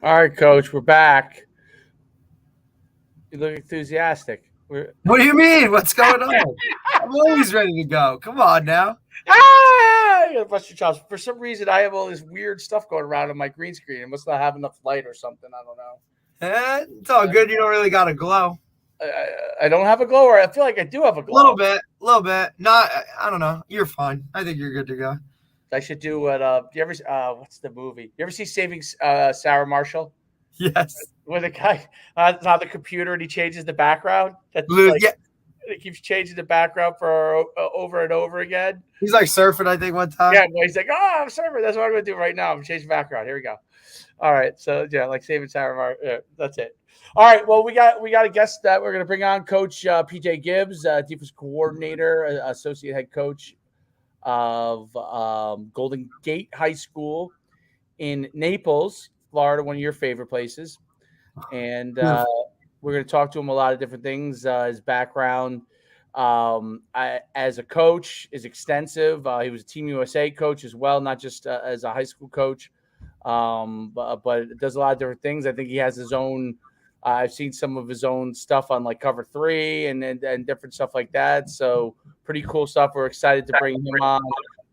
All right, Coach, we're back. You look enthusiastic. We're What do you mean? What's going on? I'm always ready to go. Come on now. You gotta bust your chops. For some reason, I have all this weird stuff going around on my green screen. I must not have enough light or something. I don't know. It's all good. You don't really got to glow. I don't have a glow, or I feel like I do have a A glow. little bit. Not. I don't know. You're fine. I think you're good to go. I should do what? Do you ever? What's the movie? You ever see Saving Sarah Marshall? Yes. Where the guy it's on the computer and he changes the background. That's Blue. like Yeah. he keeps changing the background for over and over again. He's like surfing. I think one time. Yeah, well, he's like, "Oh, I'm sorry. That's what I'm going to do right now. I'm changing background. Here we go." All right, so yeah, like saving Sarah. Yeah, that's it. All right, well, we got a guest that we're going to bring on, Coach PJ Gibbs, defense coordinator, associate head coach of Golden Gate High School in Naples, Florida, one of your favorite places. And we're going to talk to him a lot of different things. His background as a coach is extensive. He was a Team USA coach as well, not just as a high school coach, but does a lot of different things. I think he has his own. I've seen some of his own stuff on like Cover 3 and different stuff like that. So pretty cool stuff. We're excited to bring him on.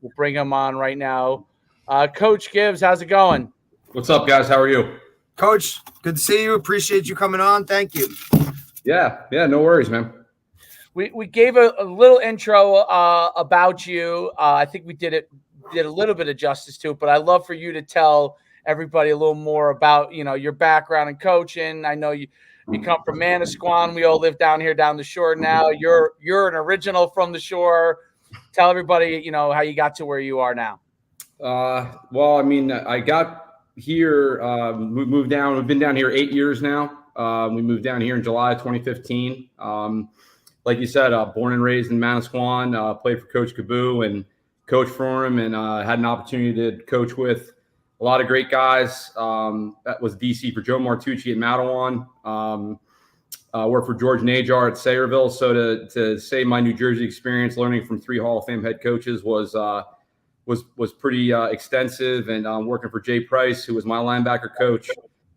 We'll bring him on right now. Coach Gibbs, how's it going? What's up, guys? How are you? Coach, good to see you. Appreciate you coming on. Thank you. Yeah, no worries, man. We gave a little intro about you. I think we did a little bit of justice to it, but I'd love for you to tell everybody a little more about your background in coaching. I know you come from Manasquan. We all live down here down the shore now. You're an original from the shore. Tell everybody how you got to where you are now. Well, I mean, I got here. We moved down. We've been down here 8 years now. We moved down here in July of 2015. Like you said, born and raised in Manasquan, played for Coach Kaboo and coached for him, and had an opportunity to coach with a lot of great guys. That was DC for Joe Martucci at Matawan. Worked for George Najar at Sayreville. So to say my New Jersey experience, learning from 3 Hall of Fame head coaches was pretty extensive. And working for Jay Price, who was my linebacker coach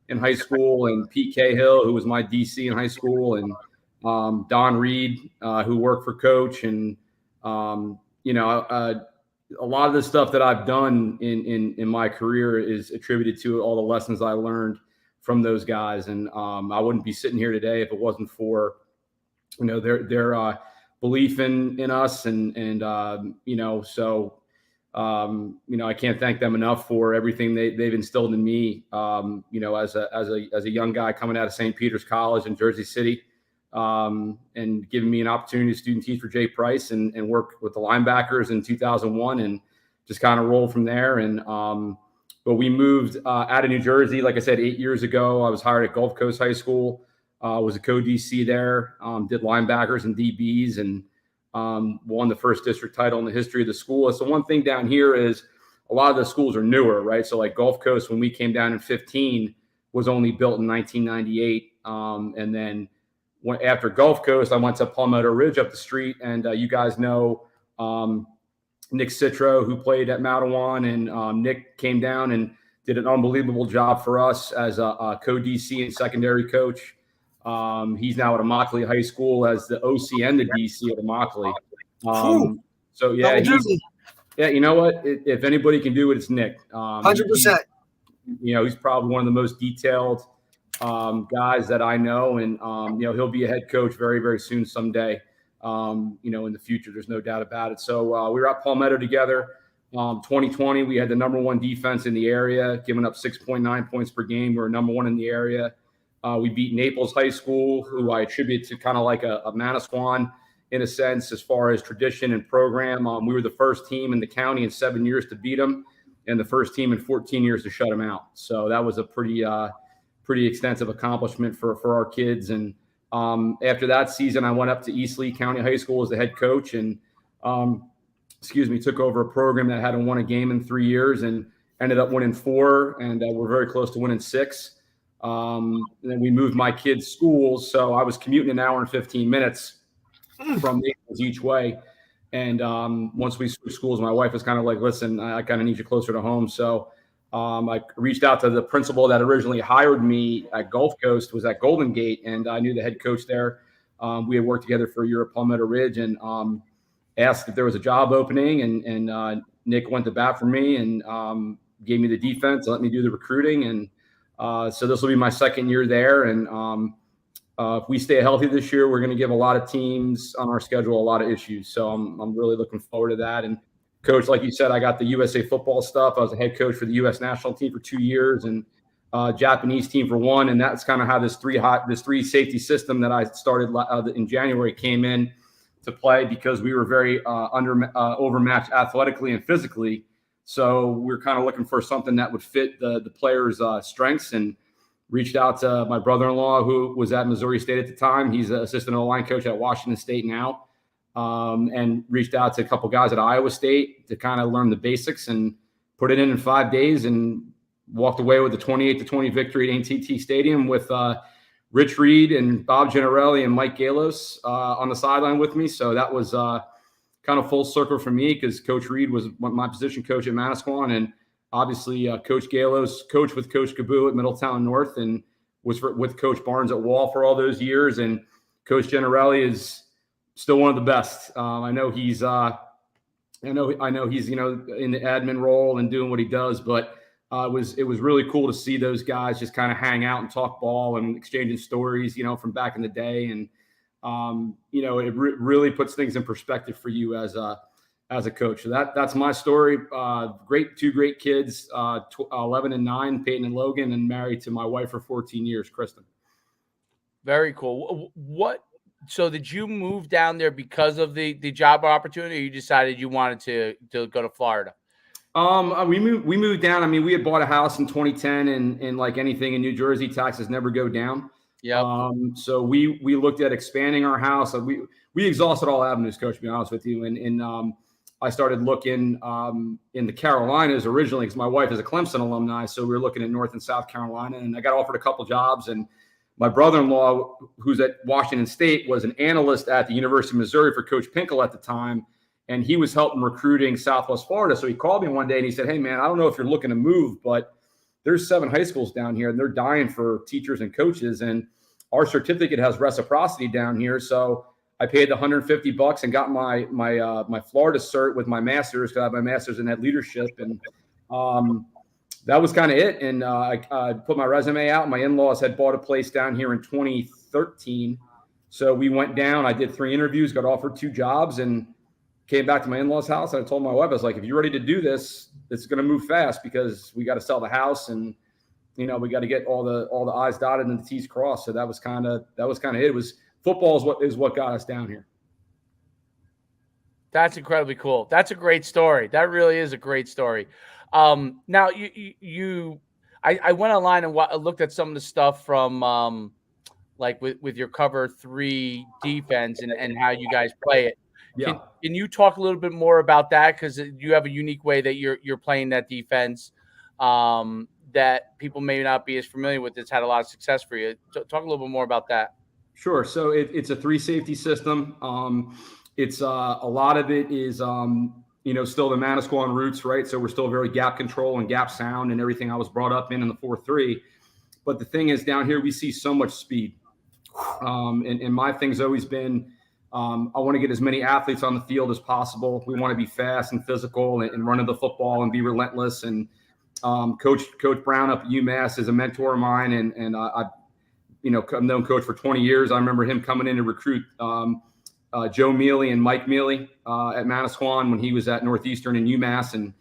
in high school, and Pete Cahill, who was my DC in high school, and Don Reed, who worked for Coach, and a lot of the stuff that I've done in my career is attributed to all the lessons I learned from those guys. And I wouldn't be sitting here today if it wasn't for their belief in us, and I can't thank them enough for everything they've instilled in me. As a young guy coming out of St. Peter's College in Jersey City. And giving me an opportunity to student teach for Jay Price and work with the linebackers in 2001 and just kind of roll from there. And but we moved out of New Jersey, like I said, 8 years ago. I was hired at Gulf Coast High School, was a co-DC there, did linebackers and DBs, and won the first district title in the history of the school. So one thing down here is a lot of the schools are newer, right? So like Gulf Coast, when we came down in 15, was only built in 1998. And then after Gulf Coast, I went to Palmetto Ridge up the street, and you guys know Nick Citro, who played at Matawan, and Nick came down and did an unbelievable job for us as a co-DC and secondary coach. He's now at Immokalee High School as the OC and the DC at Immokalee. So yeah, you know what? If anybody can do it, it's Nick. 100%. He's probably one of the most detailed guys that I know, and he'll be a head coach very, very soon someday. In the future, there's no doubt about it. So we were at Palmetto together. 2020, we had the number 1 defense in the area, giving up 6.9 points per game. We were number 1 in the area. We beat Naples High School, who I attribute to kind of like a Manasquan in a sense, as far as tradition and program. We were the first team in the county in 7 years to beat them, and the first team in 14 years to shut them out. So that was a pretty extensive accomplishment for our kids. And after that season, I went up to East Lee County High School as the head coach, and took over a program that hadn't won a game in 3 years and ended up winning 4, and we're very close to winning 6. And then we moved my kids' schools, so I was commuting an hour and 15 minutes from Naples each way. And once we switched schools, my wife was kind of like, listen, I kind of need you closer to home. So I reached out to the principal that originally hired me at Gulf Coast, was at Golden Gate, and I knew the head coach there. We had worked together for a year at Palmetto Ridge, and asked if there was a job opening, and Nick went to bat for me and gave me the defense, let me do the recruiting, and so this will be my second year there. And if we stay healthy this year, we're going to give a lot of teams on our schedule a lot of issues. So I'm really looking forward to that. And coach, like you said, I got the USA football stuff. I was a head coach for the U.S. national team for 2 years and Japanese team for 1. And that's kind of how this three safety system that I started in January came in to play, because we were very overmatched athletically and physically. So we're kind of looking for something that would fit the players' strengths, and reached out to my brother-in-law, who was at Missouri State at the time. He's an assistant O-line coach at Washington State now, and reached out to a couple guys at Iowa State to kind of learn the basics, and put it in 5 days and walked away with a 28-20 victory at AT&T Stadium with Rich Reed and Bob Gennarelli and Mike Galos on the sideline with me. So that was kind of full circle for me, because Coach Reed was my position coach at Manasquan, and obviously Coach Galos coached with Coach Cabu at Middletown North, and was with Coach Barnes at Wall for all those years. And Coach Gennarelli is still one of the best. I know he's I know he's in the admin role and doing what he does, but it was really cool to see those guys just kind of hang out and talk ball and exchanging stories, from back in the day. And it really puts things in perspective for you as a coach. So that's my story. Two great kids, 11 and 9, Peyton and Logan, and married to my wife for 14 years, Kristen. Very cool. So did you move down there because of the job opportunity, or you decided you wanted to go to Florida? We moved down. I mean, we had bought a house in 2010, and like anything in New Jersey, taxes never go down. Yeah. So we looked at expanding our house. We exhausted all avenues, Coach, to be honest with you. And I started looking in the Carolinas originally, because my wife is a Clemson alumni. So we were looking at North and South Carolina, and I got offered a couple jobs. And my brother-in-law, who's at Washington State, was an analyst at the University of Missouri for Coach Pinkel at the time. And he was helping recruiting Southwest Florida. So he called me one day and he said, "Hey, man, I don't know if you're looking to move, but there's 7 high schools down here, and they're dying for teachers and coaches. And our certificate has reciprocity down here." So I paid the $150 and got my Florida cert with my master's, because I have my master's in that leadership. And that was kind of it. And I put my resume out. My in-laws had bought a place down here in 2013. So we went down. I did 3 interviews, got offered 2 jobs, and came back to my in-laws' house. And I told my wife, I was like, "If you're ready to do this, it's going to move fast, because we got to sell the house, and we got to get all the I's dotted and the T's crossed." So that was kind of it. It was football is what got us down here. That's incredibly cool. That's a great story. That really is a great story. Now I went online and looked at some of the stuff from like with your cover 3 defense and how you guys play it. Yeah. Can you talk a little bit more about that? Because you have a unique way that you're playing that defense that people may not be as familiar with. It's had a lot of success for you. Talk a little bit more about that. Sure. So it's a 3 safety system. It's a lot of it is still the Manasquan roots, right? So we're still very gap control and gap sound and everything I was brought up in the 4-3. But the thing is, down here we see so much speed, and my thing's always been, I want to get as many athletes on the field as possible. We want to be fast and physical and running the football and be relentless. And Coach Brown up at UMass is a mentor of mine, and I've known Coach for 20 years. I remember him coming in to recruit Joe Mealy and Mike Mealy at Manasquan when he was at Northeastern and UMass, and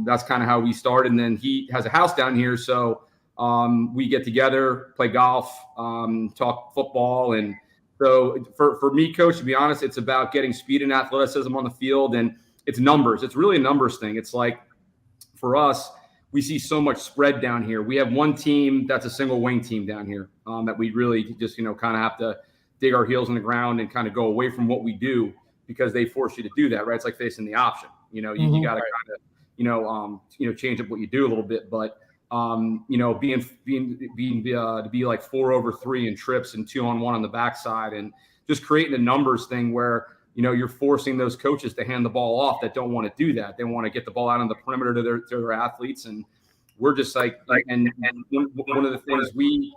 that's kind of how we started. And then he has a house down here, so we get together, play golf, talk football. And so for me, Coach, to be honest, it's about getting speed and athleticism on the field, and it's numbers. It's really a numbers thing. It's like, for us, we see so much spread down here. We have one team that's a single wing team down here that we really just, kind of have to dig our heels in the ground and kind of go away from what we do, because they force you to do that, right? It's like facing the option. You got to kind of, change up what you do a little bit. But, to be like 4 over 3 in trips and 2-on-1 on the backside, and just creating a numbers thing where, you're forcing those coaches to hand the ball off that don't want to do that. They want to get the ball out on the perimeter to their athletes. And we're just like and one of the things we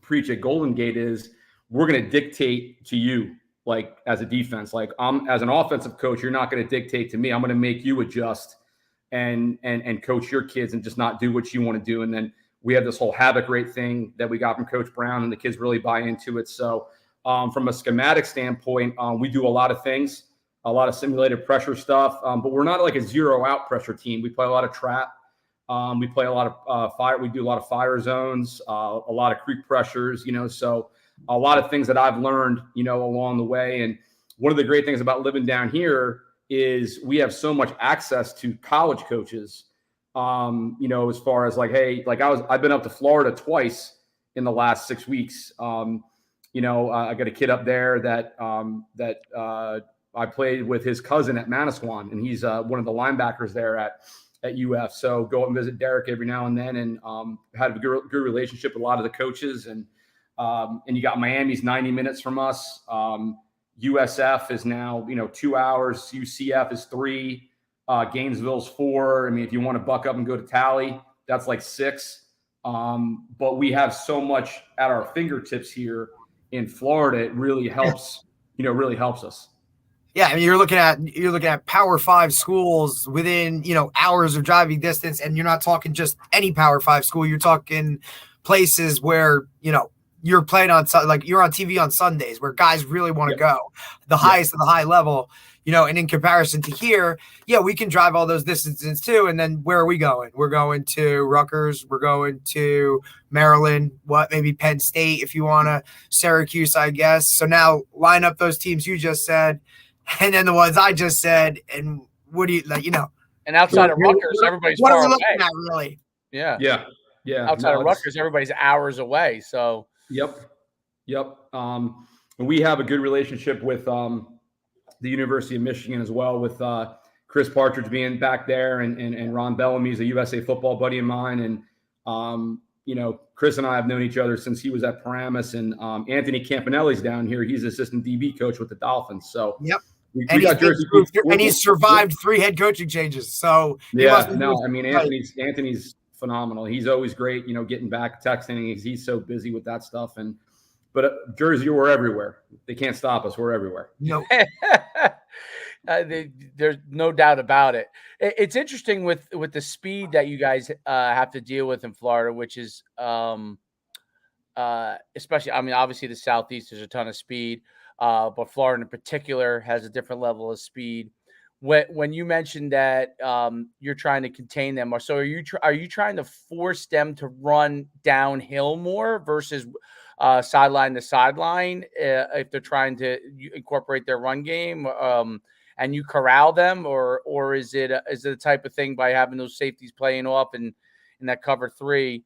preach at Golden Gate is we're going to dictate to you, like as a defense. Like as an offensive coach, you're not going to dictate to me. I'm going to make you adjust and coach your kids and just not do what you want to do. And then we have this whole havoc rate thing that we got from Coach Brown, and the kids really buy into it. So from a schematic standpoint, we do a lot of things, a lot of simulated pressure stuff, but we're not like a zero out pressure team. We play a lot of trap. We play a lot of fire. We do a lot of fire zones, a lot of creep pressures, so a lot of things that I've learned, along the way. And one of the great things about living down here is we have so much access to college coaches, as far as like, hey, like I've been up to Florida twice in the last 6 weeks. I got a kid up there that I played with his cousin at Manasquan, and he's one of the linebackers there at UF. So go up and visit Derek every now and then, and had a good relationship with a lot of the coaches. And you got Miami's 90 minutes from us. USF is now, 2 hours. UCF is 3. Gainesville's 4. I mean, if you want to buck up and go to Tally, that's like 6. But we have so much at our fingertips here in Florida. It really helps, really helps us. Yeah, I mean, you're looking at Power 5 schools within, hours of driving distance, and you're not talking just any Power 5 school. You're talking places where, you're playing on, like you're on TV on Sundays where guys really want to go the highest of the high level, and in comparison to here, we can drive all those distances too. And then where are we going? We're going to Rutgers. We're going to Maryland, maybe Penn State, if you want to, Syracuse, I guess. So now line up those teams you just said, and then the ones I just said. And what do you like, And outside of Rutgers, everybody's what far are we away. looking at, really? Yeah. Outside of Rutgers, everybody's hours away. So Yep. And we have a good relationship with the University of Michigan as well, with Chris Partridge being back there, and Ron Bellamy's a USA football buddy of mine. And, Chris and I have known each other since he was at Paramus, and Anthony Campanelli's down here. He's assistant DB coach with the Dolphins. So we got Jersey. And he's survived 3 head coaching changes. So Anthony's phenomenal. He's always great, getting back, texting. He's so busy with that stuff. But Jersey, we're everywhere. They can't stop us. We're everywhere. No. There's no doubt about it. It's interesting with the speed that you guys have to deal with in Florida, which is especially, I mean, obviously the Southeast, there's a ton of speed, but Florida in particular has a different level of speed. When you mentioned that you're trying to contain them, so are you trying to force them to run downhill more versus sideline to sideline if they're trying to incorporate their run game, and you corral them, or is it a type of thing by having those safeties playing off in that cover 3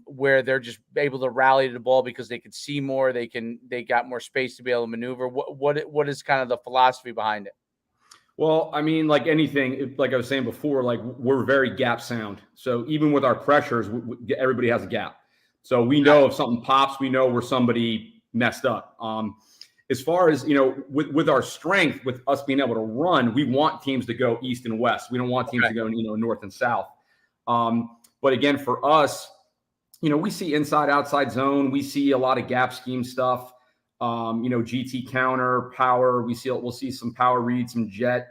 where they're just able to rally to the ball because they can see more, they got more space to be able to maneuver? What is kind of the philosophy behind it? Well, I mean, like anything, like I was saying before, like we're very gap sound. So even with our pressures, everybody has a gap. So we know if something pops, we know where somebody messed up. As far as, with our strength, with us being able to run, we want teams to go east and west. We don't want teams to go, north and south. But again, for us, we see inside, outside zone. We see a lot of gap scheme stuff. GT counter, power. We'll see some power read, some jet,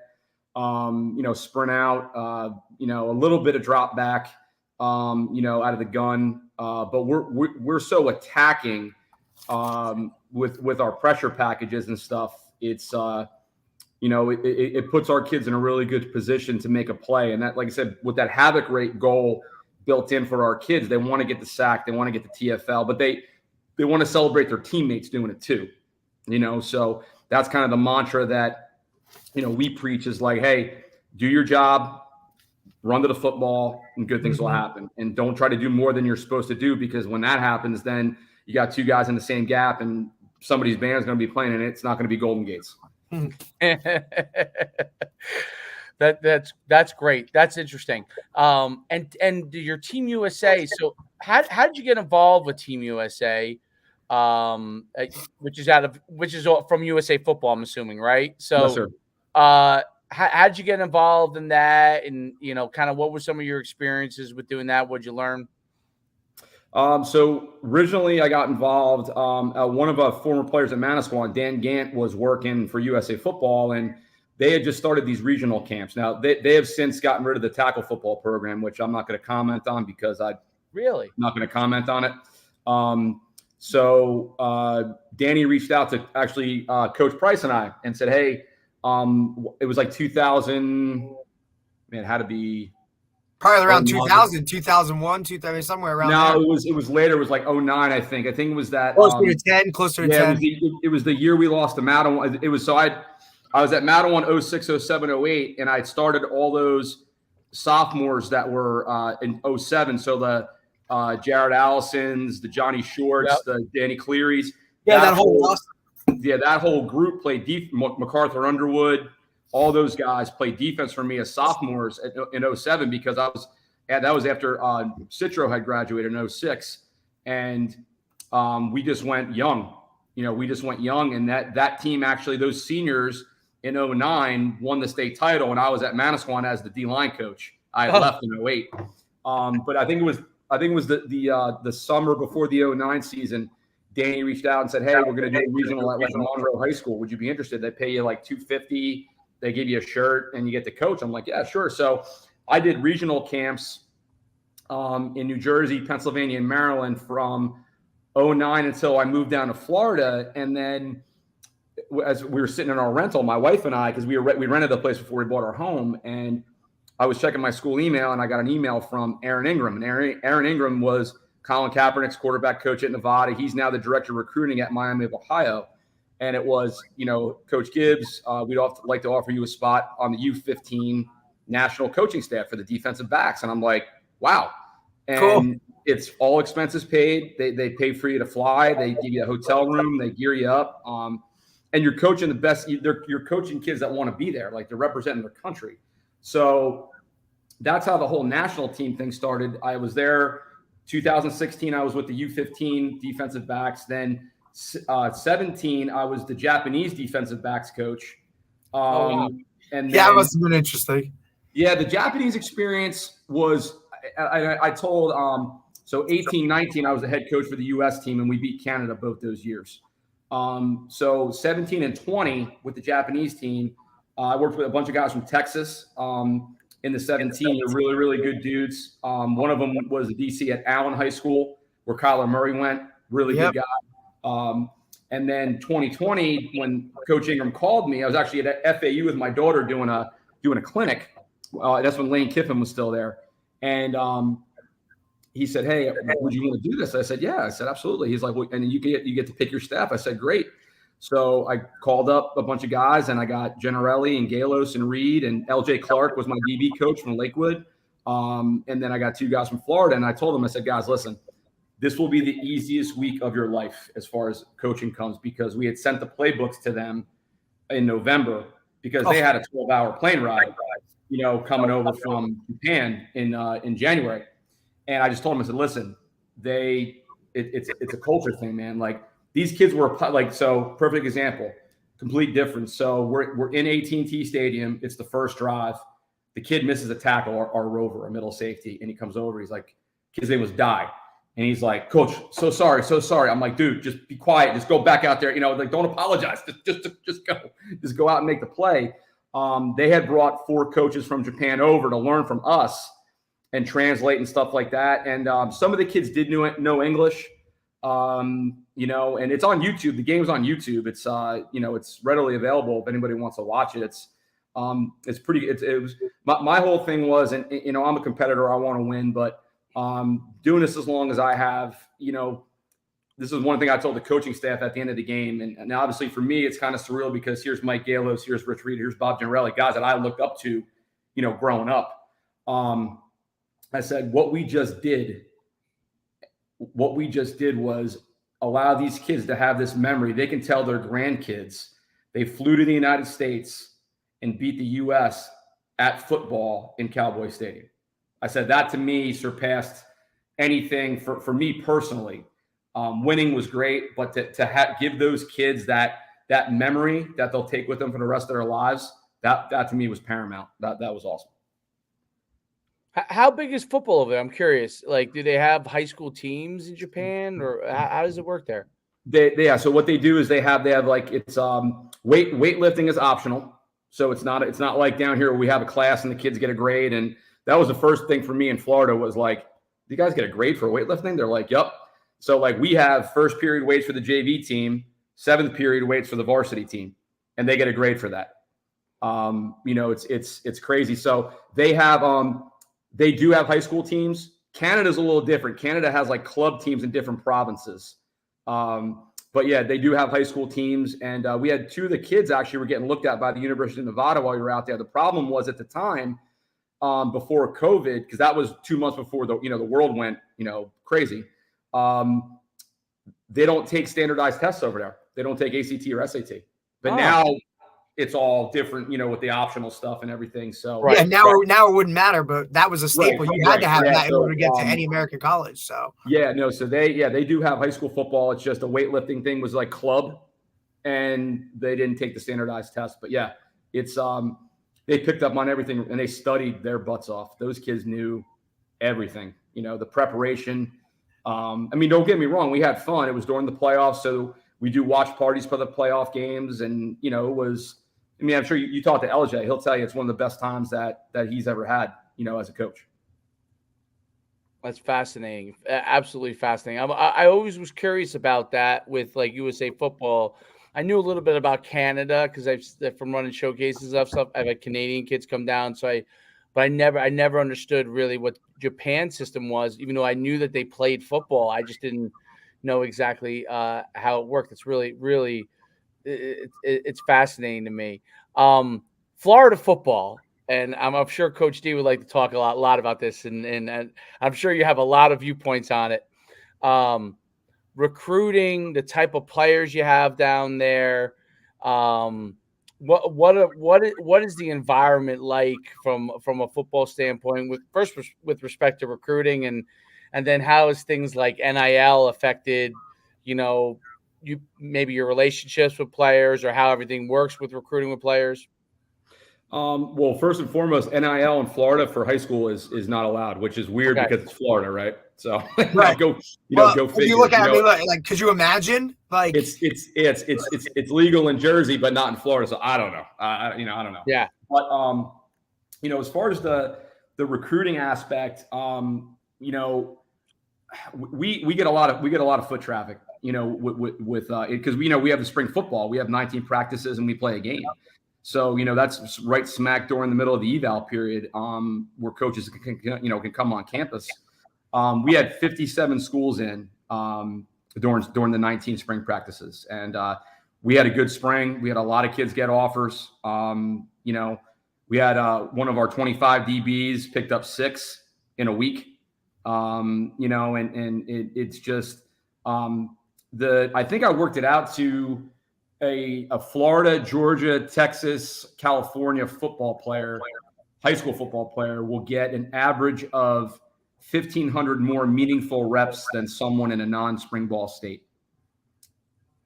sprint out, a little bit of drop back, out of the gun. But we're so attacking with our pressure packages and stuff. It's it puts our kids in a really good position to make a play. And that, like I said, with that havoc rate goal built in for our kids, they want to get the sack, they want to get the TFL, but they want to celebrate their teammates doing it too, so that's kind of the mantra that, we preach is like, hey, do your job, run to the football, and good things will happen. And don't try to do more than you're supposed to do, because when that happens, then you got 2 guys in the same gap and somebody's band is going to be playing and it's not going to be Golden Gates. That's great. That's interesting. And your Team USA. So how did you get involved with Team USA? Which is from USA Football, I'm assuming, right? So, Yes, sir. how'd you get involved in that? And, kind of what were some of your experiences with doing that? What'd you learn? So originally I got involved. One of our former players at Manasquan, Dan Gant, was working for USA Football, and they had just started these regional camps. Now they have since gotten rid of the tackle football program, which I'm not going to comment on because I'm not going to comment on it. So Danny reached out to actually Coach Price and I and said, hey, it was like 2000. Man, it had to be probably around 2000, 2001, 2000, somewhere around there. No, it was later. It was like 09, I think. I think it was that closer to 10. It was the year we lost to Mattawan. It was I was at Mattawan 06, 07, 08, and I started all those sophomores that were in 07. So the Jared Allisons, the Johnny Shorts, the Danny Clearys. That whole group played MacArthur Underwood. All those guys played defense for me as sophomores in 07 because that was after Citro had graduated in 06. And we just went young. And that team actually, those seniors in 09 won the state title, and I was at Manasquan as the D-line coach. I had left in 08. But I think it was the summer before the 09 season. Danny reached out and said, hey, we're going to do a regional at like Monroe High School. Would you be interested? They pay you like $250. They give you a shirt and you get to coach. I'm like, yeah, sure. So I did regional camps in New Jersey, Pennsylvania, and Maryland from 09 until I moved down to Florida. And then as we were sitting in our rental, my wife and I, because we rented the place before we bought our home, and I was checking my school email, and I got an email from Aaron Ingram. And Aaron Ingram was Colin Kaepernick's quarterback coach at Nevada. He's now the director of recruiting at Miami of Ohio. And it was, Coach Gibbs, we'd like to offer you a spot on the U15 national coaching staff for the defensive backs. And I'm like, wow. And cool. It's all expenses paid. They pay for you to fly. They give you a hotel room. They gear you up. And you're coaching the best. You're coaching kids that want to be there, like they're representing their country. So that's how the whole national team thing started. I was there 2016. I was with the U15 defensive backs. Then 17, I was the Japanese defensive backs coach. And then, that must have been interesting. Yeah, the Japanese experience was, I told, so 18, 19, I was the head coach for the U.S. team, and we beat Canada both those years. So 17 and 20 with the Japanese team, I worked with a bunch of guys from Texas in the 17. They're really, really good dudes. One of them was the DC at Allen High School, where Kyler Murray went. Really good guy. And then 2020, when Coach Ingram called me, I was actually at FAU with my daughter doing a clinic. That's when Lane Kiffin was still there. And he said, hey, would you want to do this? I said, yeah. I said, absolutely. He's like, well, and you get to pick your staff. I said, great. So I called up a bunch of guys, and I got Gennarelli and Galos and Reed, and LJ Clark was my DB coach from Lakewood. And then I got two guys from Florida, and I told them, I said, guys, listen, this will be the easiest week of your life as far as coaching comes, because we had sent the playbooks to them in November because they had a 12-hour plane ride, coming over from Japan in January. And I just told them, I said, listen, it's a culture thing, man. Like, these kids were like, so perfect example, complete difference. So we're in AT&T Stadium. It's the first drive. The kid misses a tackle, our rover, a middle safety, and he comes over. He's like, his name was Di. And he's like, Coach, so sorry. I'm like, dude, just be quiet. Just go back out there. Don't apologize. Just go out and make the play. They had brought 4 coaches from Japan over to learn from us and translate and stuff like that. And some of the kids did know English, and it's on YouTube. The game's on YouTube. It's, it's readily available if anybody wants to watch it. It's pretty, it was, my whole thing was, and, I'm a competitor. I want to win, but doing this as long as I have, this is one thing I told the coaching staff at the end of the game. And obviously for me, it's kind of surreal because here's Mike Galos, here's Rich Reed, here's Bob Gennarelli, guys that I looked up to, growing up. I said, what we just did was allow these kids to have this memory. They can tell their grandkids they flew to the United States and beat the U.S. at football in Cowboy Stadium. I said that to me surpassed anything for me personally. Winning was great, but to give those kids that memory that they'll take with them for the rest of their lives, that to me was paramount. That was awesome. How big is football over there? I'm curious. Like, do they have high school teams in Japan, or how does it work there? Yeah. So what they do is they have like it's weightlifting is optional. So it's not like down here where we have a class and the kids get a grade. And that was the first thing for me in Florida was like, do you guys get a grade for weightlifting? They're like, yep. So like we have first period weights for the JV team, seventh period weights for the varsity team, and they get a grade for that. It's crazy. So they do have high school teams. Canada's a little different. Canada has like club teams in different provinces. But yeah, they do have high school teams. And we had two of the kids actually were getting looked at by the University of Nevada while we were out there. The problem was at the time, before COVID, because that was 2 months before the world went, crazy. They don't take standardized tests over there. They don't take ACT or SAT. But now it's all different, with the optional stuff and everything. So yeah, now it wouldn't matter, but that was a staple. You had to have that in order to get to any American college. So so they do have high school football. It's just a weightlifting thing was like club, and they didn't take the standardized test. But yeah, it's they picked up on everything and they studied their butts off. Those kids knew everything. The preparation. Don't get me wrong, we had fun. It was during the playoffs, so we do watch parties for the playoff games, and it was. I'm sure you talk to LJ. He'll tell you it's one of the best times that he's ever had, as a coach. That's fascinating. Absolutely fascinating. I always was curious about that with like USA football. I knew a little bit about Canada because from running showcases of stuff. I've had Canadian kids come down. But I never understood really what Japan's system was, even though I knew that they played football. I just didn't know exactly how it worked. It's really, really, it's fascinating to me. Florida football, and I'm sure Coach D would like to talk a lot about this, and I'm sure you have a lot of viewpoints on it. Recruiting, the type of players you have down there. What is the environment like from a football standpoint with respect to recruiting, and then how is things like NIL affected, maybe your relationships with players or how everything works with recruiting with players? Well, first and foremost, NIL in Florida for high school is not allowed, which is weird because it's Florida, right? So right. go figure. You look at it, like, could you imagine? Like it's legal in Jersey, but not in Florida. So I don't know. I don't know. Yeah. But as far as the recruiting aspect, we get a lot of foot traffic. With because we have the spring football. We have 19 practices and we play a game. So, that's right smack during the middle of the eval period, where coaches can come on campus. We had 57 schools in during the 19 spring practices, and we had a good spring. We had a lot of kids get offers. We had one of our 25 DBs picked up 6 in a week. It's just I think I worked it out to a Florida, Georgia, Texas, California football player, high school football player will get an average of 1,500 more meaningful reps than someone in a non-spring ball state.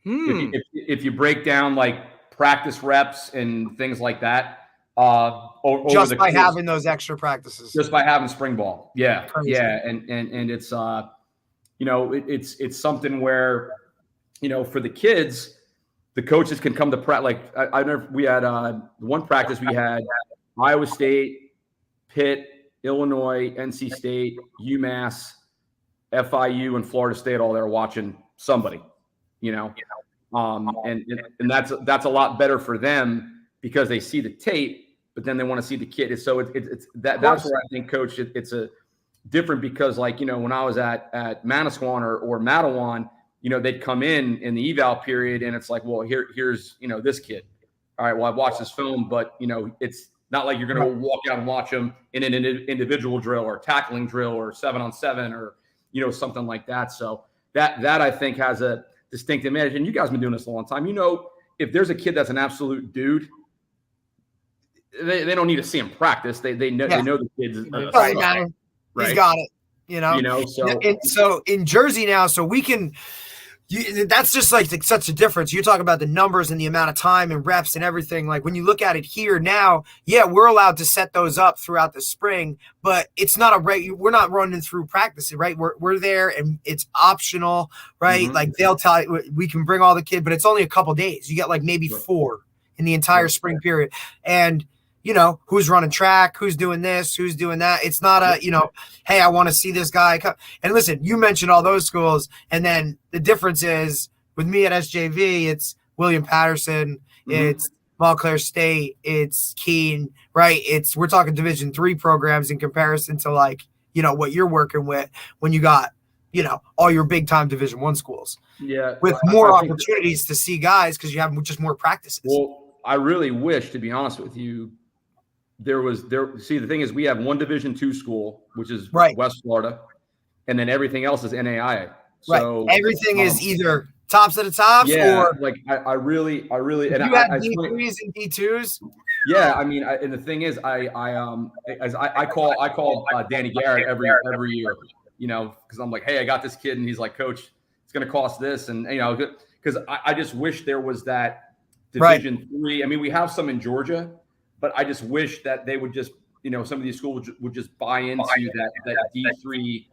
If you break down like practice reps and things like that, just by having those extra practices, just by having spring ball. Yeah. Crazy. Yeah. And it's, it's something where, for the kids, the coaches can come to practice. Like I never, we had one practice we had Iowa State, Pitt, Illinois, NC State, UMass, FIU, and Florida State all there watching somebody, and that's a lot better for them because they see the tape, but then they want to see the kid. So that's where I think, Coach, it's a different because when I was at Manasquan or Matawan, they'd come in the eval period and it's like, well, here's this kid. All right, well, I've watched this film, but it's not like you're going to walk out and watch them in an individual drill or tackling drill or 7-on-7 or something like that. So that I think has a distinct advantage. And you guys have been doing this a long time. If there's a kid that's an absolute dude, they don't need to see him practice. They know the kids. Right. He's got it. So in Jersey now, so we can That's just like such a difference. You talk about the numbers and the amount of time and reps and everything. Like when you look at it here now, yeah, we're allowed to set those up throughout the spring, but it's not we're not running through practice, right? We're there and it's optional, right? Mm-hmm. Like they'll tell you we can bring all the kids, but it's only a couple days. You get like maybe 4 in the entire spring period. And who's running track, who's doing this, who's doing that. It's not hey, I want to see this guy come. And listen, you mentioned all those schools, and then the difference is with me at SJV, it's William Patterson, it's Montclair State, it's Keene, right? We're talking Division III programs in comparison to what you're working with when you got all your big time Division I schools. Yeah, with more opportunities to see guys because you have just more practices. Well, I really wish, to be honest with you, see, the thing is, we have one Division II school, which is West Florida, and then everything else is NAIA. So everything is either tops of the tops, or like I really, and you had D3s and D2s. Yeah, I mean, and the thing is, I call Danny Garrett every year, because I'm like, hey, I got this kid, and he's like, Coach, it's going to cost this, and because I just wish there was that Division III. I mean, we have some in Georgia. But I just wish that they would just, some of these schools would just buy into that D3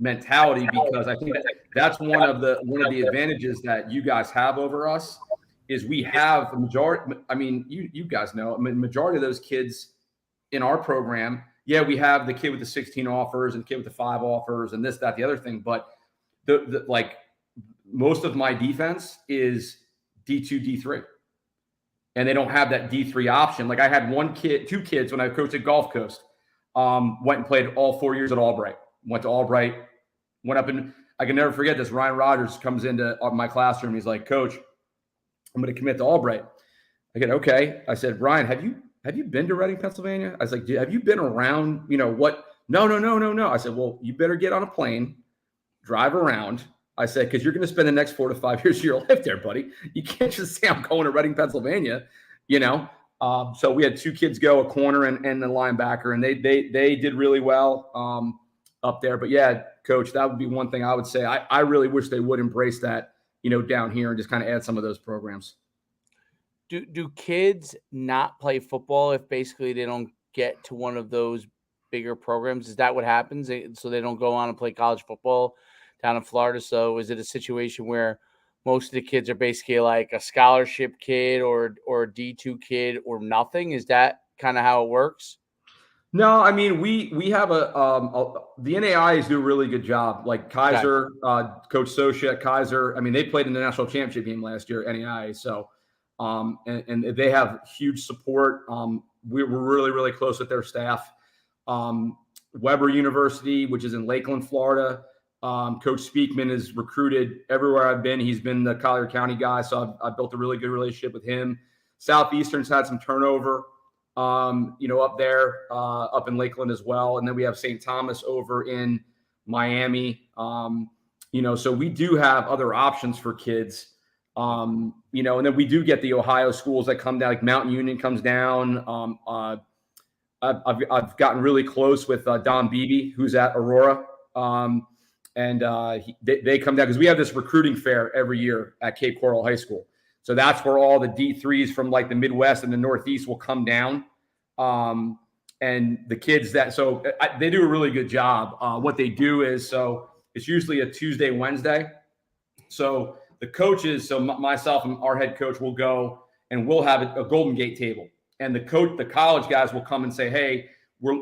mentality, because I think that's one of the advantages that you guys have over us is we have a majority. I mean, you guys know, majority of those kids in our program. Yeah, we have the kid with the 16 offers and kid with the 5 offers and this, that, the other thing. But the most of my defense is D2, D3. And they don't have that D3 option. Like I had 2 kids when I coached at Gulf Coast, went and played all 4 years at Albright. Went to Albright, went up, and I can never forget this. Ryan Rogers comes into my classroom. He's like, Coach, I'm going to commit to Albright. I get, okay. I said, Ryan, have you been to Reading, Pennsylvania? I was like, have you been around, what? No. I said, well, you better get on a plane, drive around. I said, because you're going to spend the next 4 to 5 years of your life there, buddy. You can't just say I'm going to Reading, Pennsylvania, So we had 2 kids go, a corner and the linebacker, and they did really well up there. But yeah, Coach, that would be one thing I would say. I really wish they would embrace that, down here and just kind of add some of those programs. Do kids not play football if basically they don't get to one of those bigger programs? Is that what happens? So they don't go on and play college football down in Florida? So is it a situation where most of the kids are basically like a scholarship kid or a D2 kid or nothing? Is that kind of how it works? No, I mean, we have the NAIAs do a really good job. Like Kaiser, Coach Socia at Kaiser. I mean, they played in the national championship game last year, NAIA. So, and they have huge support. We're really, really close with their staff. Weber University, which is in Lakeland, Florida. Coach Speakman is recruited everywhere I've been. He's been the Collier County guy, so I've built a really good relationship with him. Southeastern's had some turnover, up there, up in Lakeland as well. And then we have St. Thomas over in Miami. So we do have other options for kids, and then we do get the Ohio schools that come down, like Mountain Union comes down. I've gotten really close with Don Beebe, who's at Aurora. And they come down because we have this recruiting fair every year at Cape Coral High School. So that's where all the D3s from like the Midwest and the Northeast will come down. And the kids they do a really good job. What they do is, so it's usually a Tuesday, Wednesday. So the coaches, so myself and our head coach will go and we'll have a Golden Gate table. And the college guys will come and say, hey,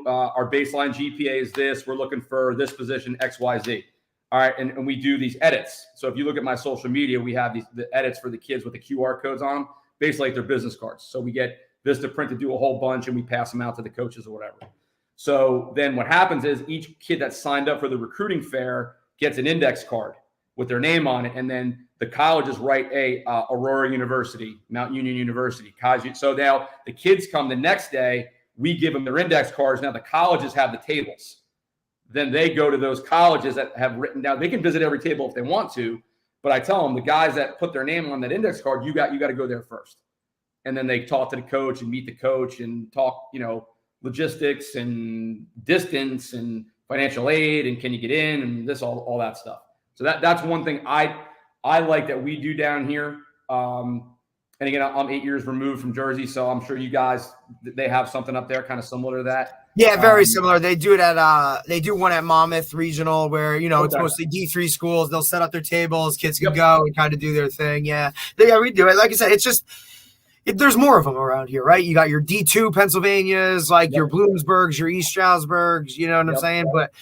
our baseline GPA is this. We're looking for this position, X, Y, Z. All right, and we do these edits. So if you look at my social media, we have the edits for the kids with the QR codes on them, basically like their business cards. So we get Vistaprint to do a whole bunch, and we pass them out to the coaches or whatever. So then what happens is each kid that signed up for the recruiting fair gets an index card with their name on it, and then the colleges write Aurora University, Mount Union University, Kaiser. So now the kids come the next day, we give them their index cards. Now the colleges have the tables. Then they go to those colleges that have written down. They can visit every table if they want to, but I tell them the guys that put their name on that index card, you got to go there first. And then they talk to the coach and meet the coach and talk, logistics and distance and financial aid and can you get in and this all that stuff. So that's one thing I I like that we do down here. And again, I'm 8 years removed from Jersey, so I'm sure you guys, they have something up there kind of similar to that. Yeah, very similar. They do it at they do one at Monmouth Regional where, you know, it's Okay. mostly D3 schools. They'll set up their tables, kids can Yep. go and kind of do their thing. Yeah. Yeah, we do it. Like I said, it's just there's more of them around here, right? You got your D2 Pennsylvanias, like your Bloomsburgs, your East Stroudsburgs, you know what I'm saying? But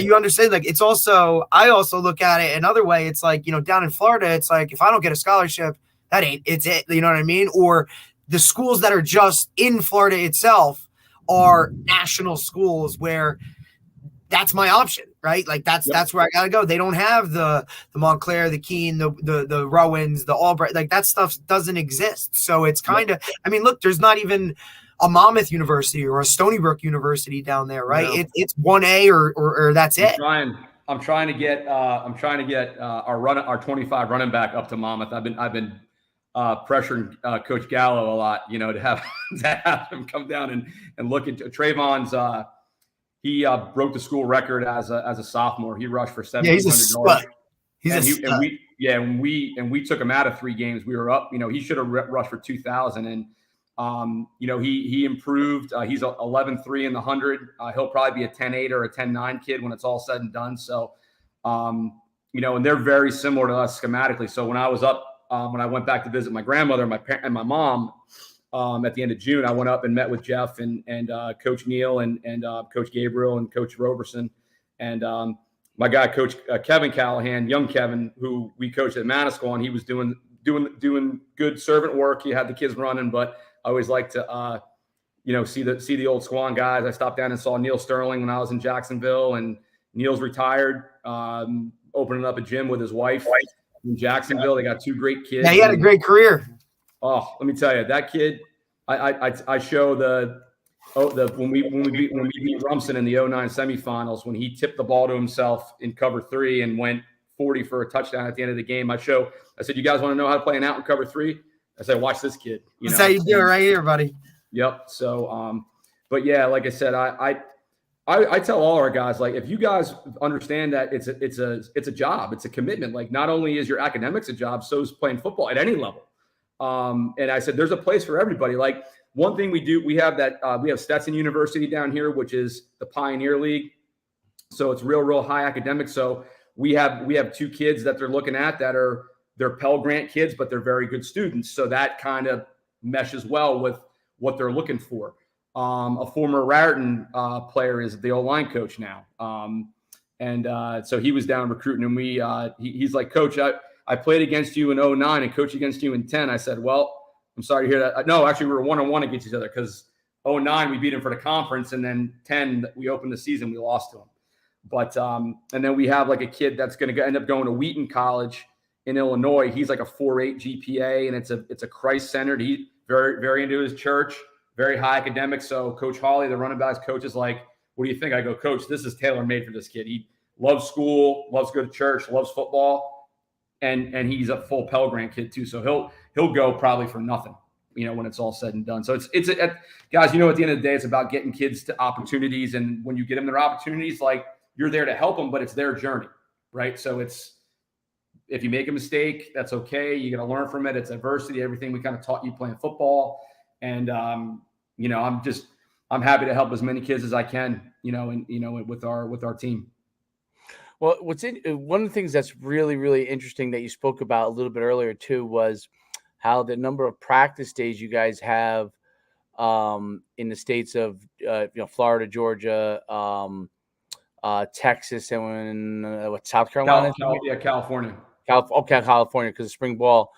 you understand, like, it's also, I also look at it another way. It's like, you know, down in Florida, it's like, if I don't get a scholarship, it's it, you know what I mean? Or the schools that are just in Florida itself are national schools where that's my option, right? Like that's where I gotta go. They don't have the Montclair, the Keene, the Rowans, the Albright, like that stuff doesn't exist. So it's kind of, I mean, look, there's not even a Monmouth University or a Stony Brook University down there, right? No. It's 1A or that's it. I'm trying to get our 25 running back up to Monmouth. I've been pressuring Coach Gallo a lot, you know, to have him come down and look into Trayvon's. He broke the school record as a sophomore. He rushed for 1,700 yards. And we took him out of 3 games. We were up. You know, he should have rushed for 2,000. And you know, he improved. He's 11.3 in the 100. He'll probably be a 10.8 or a 10.9 kid when it's all said and done. So, you know, and they're very similar to us schematically. So when I was up, when I went back to visit my grandmother and my mom at the end of June, I went up and met with Jeff and Coach Neal and Coach Gabriel and Coach Roberson and my guy, Coach Kevin Callahan, young Kevin, who we coached at Manasquan, and he was doing good servant work. He had the kids running, but I always like to you know, see the old Squan guys. I stopped down and saw Neil Sterling when I was in Jacksonville, and Neil's retired, opening up a gym with his wife in Jacksonville. They got 2 great kids. Yeah, he had a great career. Oh, let me tell you, that kid. I show when we beat Rumson in the 09 semifinals, when he tipped the ball to himself in cover 3 and went 40 for a touchdown at the end of the game. I said, you guys want to know how to play an out in cover 3? I said, watch this kid. You That's how you do it right here, buddy. Yep. So, but yeah, like I said, I tell all our guys, like, if you guys understand that it's a job, it's a commitment. Like, not only is your academics a job, so is playing football at any level. And I said, there's a place for everybody. Like, one thing we have Stetson University down here, which is the Pioneer League. So it's real high academics. So we have 2 kids that they're looking at that they're Pell Grant kids, but they're very good students. So that kind of meshes well with what they're looking for. A former Raritan player is the O-line coach now. So he was down recruiting, and he's like, Coach, I played against you in 09 and coached against you in 10. I said, well, I'm sorry to hear that. No, actually, we were 1-1 against each other because 09 we beat him for the conference, and then 10 we opened the season, we lost to him. But and then we have like a kid that's going to end up going to Wheaton College in Illinois. He's like a 4.8 GPA, and it's a Christ-centered. He very into his church, very high academics. So Coach Hawley, the running backs coach, is like, what do you think? I go, Coach, this is tailor-made for this kid. He loves school, loves to go to church, loves football, and he's a full Pell Grant kid too. So he'll go probably for nothing, you know, when it's all said and done. So it's guys, you know, at the end of the day, it's about getting kids to opportunities, and when you get them their opportunities, like, you're there to help them, but it's their journey, right? So if you make a mistake, that's okay. You're going to learn from it. It's adversity, everything we kind of taught you playing football. And, you know, I'm happy to help as many kids as I can, you know, and, you know, with our team. Well, one of the things that's really, really interesting that you spoke about a little bit earlier too, was how the number of practice days you guys have in the states of, you know, Florida, Georgia, Texas, and South Carolina? California. California, because the spring ball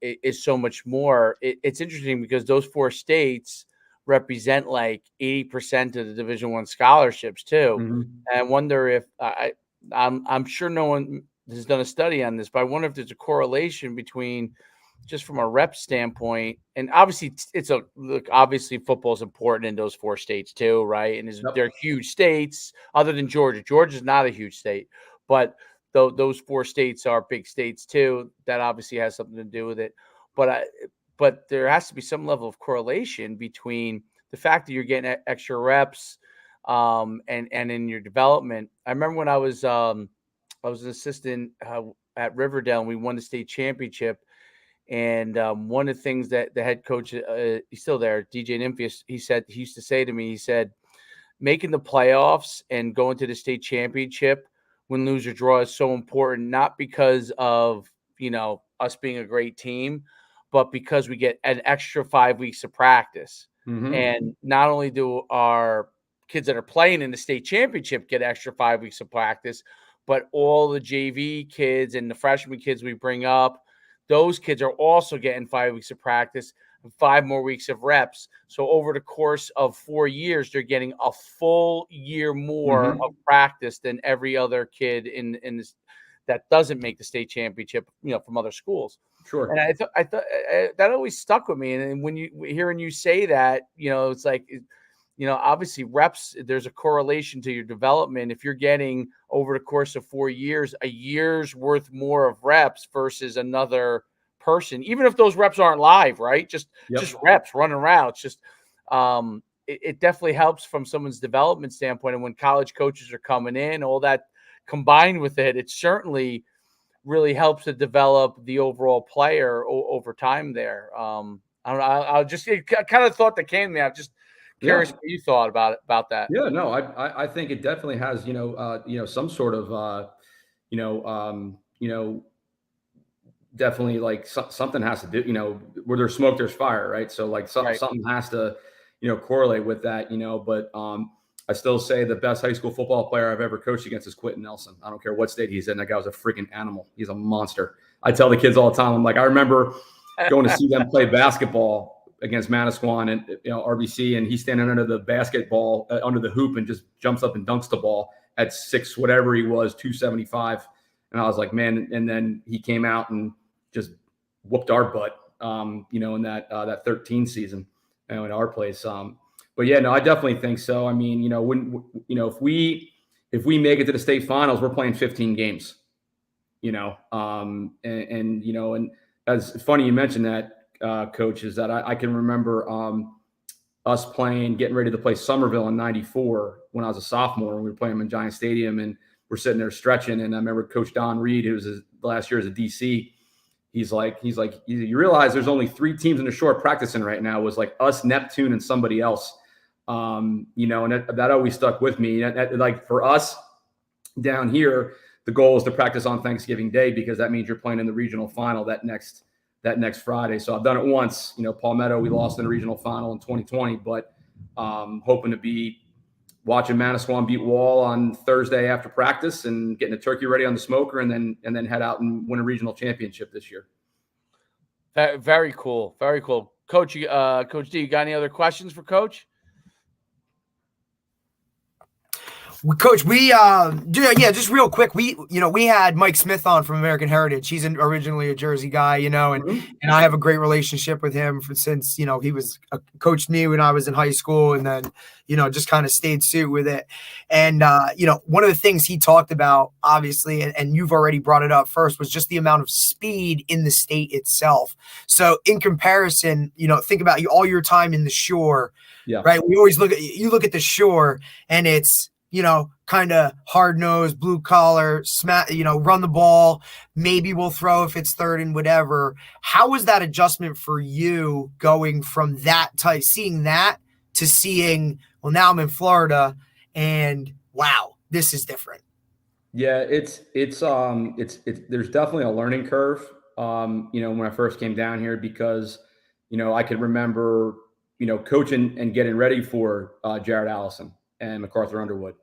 is so much more. It's interesting because those 4 states represent like 80% of the Division I scholarships too. Mm-hmm. And I wonder if I'm sure no one has done a study on this, but I wonder if there's a correlation between, just from a rep standpoint, and obviously obviously football is important in those 4 states too, right? And they're huge states other than Georgia. Georgia's not a huge state, but those 4 states are big states too. That obviously has something to do with it. But there has to be some level of correlation between the fact that you're getting extra reps and in your development. I remember when I was an assistant at Riverdale and we won the state championship. And one of the things that the head coach, he's still there, DJ Nymphius, he used to say to me, he said, making the playoffs and going to the state championship, win, lose, or draw, is so important, not because of, us being a great team, but because we get an extra 5 weeks of practice. Mm-hmm. And not only do our kids that are playing in the state championship get extra 5 weeks of practice, but all the JV kids and the freshman kids we bring up, those kids are also getting 5 weeks of practice and 5 more weeks of reps. So over the course of 4 years, they're getting a full year more of practice than every other kid in this that doesn't make the state championship, from other schools. Sure. And I thought that always stuck with me. And when hearing you say that, it's like, obviously reps, there's a correlation to your development. If you're getting over the course of 4 years, a year's worth more of reps versus another person, even if those reps aren't live, right? Just reps running around. It's just, it definitely helps from someone's development standpoint. And when college coaches are coming in, all that combined with it certainly really helps to develop the overall player over time there. I don't know. I just kind of thought that came to me. I'm just curious what you thought about that. Yeah, no, I think it definitely has, some sort of, definitely like something has to do, where there's smoke, there's fire, right? So like something has to, correlate with that, but I still say the best high school football player I've ever coached against is Quentin Nelson. I don't care what state he's in. That guy was a freaking animal. He's a monster. I tell the kids all the time, I'm like, I remember going to see them play basketball against Manasquan and RBC, and he's standing under the basketball, under the hoop, and just jumps up and dunks the ball at 6, whatever he was, 275. And I was like, man. And then he came out and just whooped our butt, in that 13 season, in our place. But yeah, no, I definitely think so. I mean, if we make it to the state finals, we're playing 15 games, and as funny you mentioned that, coach, is that I can remember us getting ready to play Somerville in '94 when I was a sophomore, and we were playing them in Giant Stadium, and we're sitting there stretching. And I remember Coach Don Reed, who was his last year as a DC. He's like, you realize there's only 3 teams in the shore practicing right now. It was like us, Neptune, and somebody else. And that always stuck with me. Like for us down here, the goal is to practice on Thanksgiving Day, because that means you're playing in the regional final that next Friday. So I've done it once. Palmetto, we lost in the regional final in 2020, but hoping to be watching Manasquan beat Wall on Thursday after practice and getting a turkey ready on the smoker, and then head out and win a regional championship this year. Very cool. Very cool. Coach, Coach D, you got any other questions for Coach? Coach, just real quick, we had Mike Smith on from American Heritage. He's originally a Jersey guy, and I have a great relationship with him since he was coached me when I was in high school, and then just kind of stayed suit with it. And one of the things he talked about, obviously, and you've already brought it up first, was just the amount of speed in the state itself. So in comparison, think about all your time in the shore, right? We always look at the shore, and it's kind of hard-nosed, blue-collar, run the ball. Maybe we'll throw if it's third and whatever. How was that adjustment for you going from that type, seeing that, to seeing, well, now I'm in Florida and wow, this is different? Yeah, it's there's definitely a learning curve, when I first came down here, because, I could remember, coaching and getting ready for Jared Allison and MacArthur Underwood,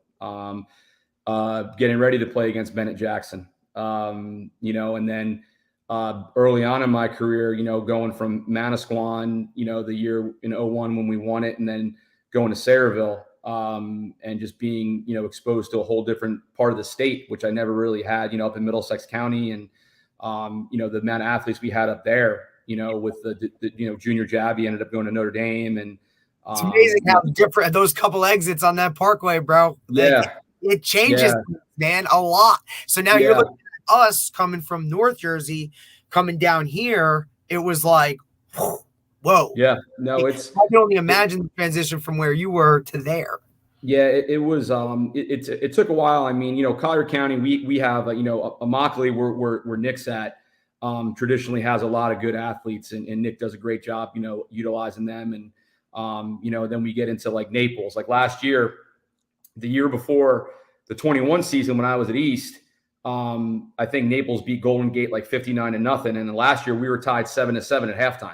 getting ready to play against Bennett Jackson, and then early on in my career, going from Manasquan, the year in 2001 when we won it, and then going to Sayreville, and just being, exposed to a whole different part of the state, which I never really had, up in Middlesex County, and, the amount of athletes we had up there, with the Junior Jabby ended up going to Notre Dame, and it's amazing how different those couple exits on that parkway, bro. It changes, man, a lot. So now you're looking at us coming from North Jersey, coming down here. It was like, whoa. Yeah, no, I can only imagine the transition from where you were to there. Yeah, it was. It took a while. I mean, Collier County, we have Immokalee where Nick's at. Traditionally has a lot of good athletes, and Nick does a great job, utilizing them. And then we get into like Naples. Like last year, the year before the 21 season when I was at East, I think Naples beat Golden Gate like 59-0, and then last year we were tied 7-7 at